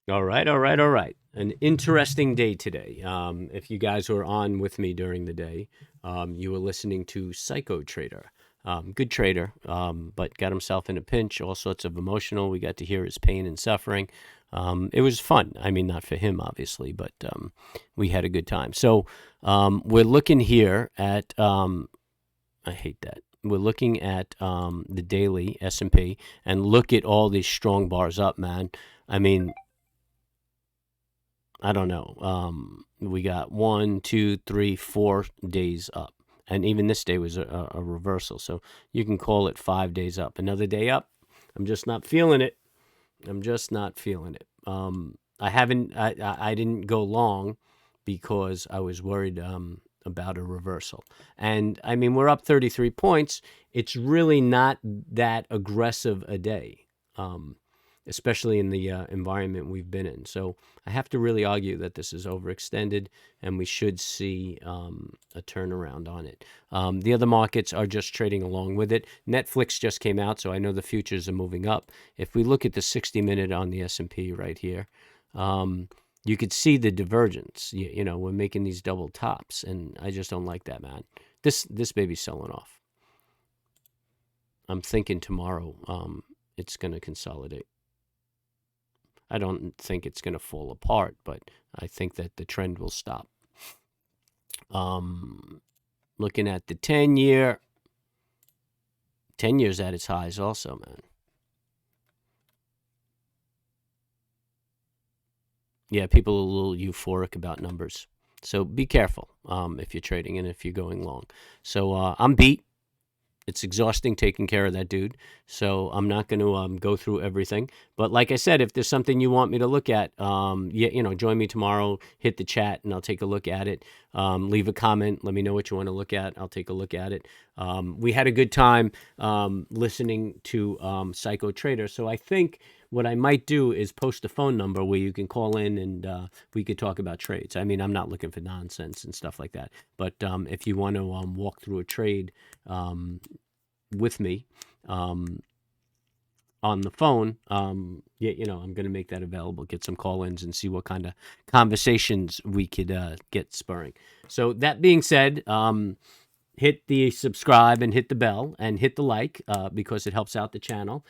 All right, all right, all right. An interesting day today. If you guys were on with me during the day, you were listening to Psycho Trader. Good trader, but got himself in a pinch, all sorts of emotional. We got to hear his pain and suffering. It was fun. I mean, not for him, obviously, but we had a good time. So we're looking here at, I hate that. We're looking at the daily S&P and look at all these strong bars up, man. I mean, I don't know. We got 1, 2, 3, 4 days up. And even this day was a reversal. So you can call it 5 days up. Another day up. I'm just not feeling it. I'm just not feeling it. I didn't go long because I was worried about a reversal. And I mean, we're up 33 points. It's really not that aggressive a day. Especially in the environment we've been in. So I have to really argue that this is overextended and we should see a turnaround on it. The other markets are just trading along with it. Netflix just came out, so I know the futures are moving up. If we look at the 60-minute on the S&P right here, you could see the divergence. You know, we're making these double tops, and I just don't like that, man. This baby's selling off. I'm thinking tomorrow it's going to consolidate. I don't think it's going to fall apart, but I think that the trend will stop. Looking at the 10-year, 10 years at its highs also, man. Yeah, people are a little euphoric about numbers. So be careful if you're trading and if you're going long. So I'm beat. It's exhausting taking care of that dude. So I'm not going to go through everything. But like I said, if there's something you want me to look at, join me tomorrow, hit the chat, and I'll take a look at it. Leave a comment. Let me know what you want to look at. I'll take a look at it. We had a good time listening to Psycho Trader. So I think what I might do is post a phone number where you can call in and we could talk about trades. I mean, I'm not looking for nonsense and stuff like that. But if you want to walk through a trade with me on the phone, I'm going to make that available, get some call-ins and see what kind of conversations we could get spurring. So that being said, hit the subscribe and hit the bell and hit the like because it helps out the channel.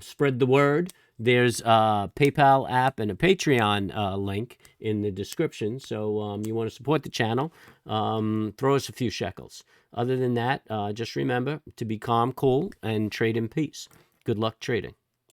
Spread the word. There's a PayPal app and a Patreon link in the description. So you want to support the channel, throw us a few shekels. Other than that, just remember to be calm, cool, and trade in peace. Good luck trading.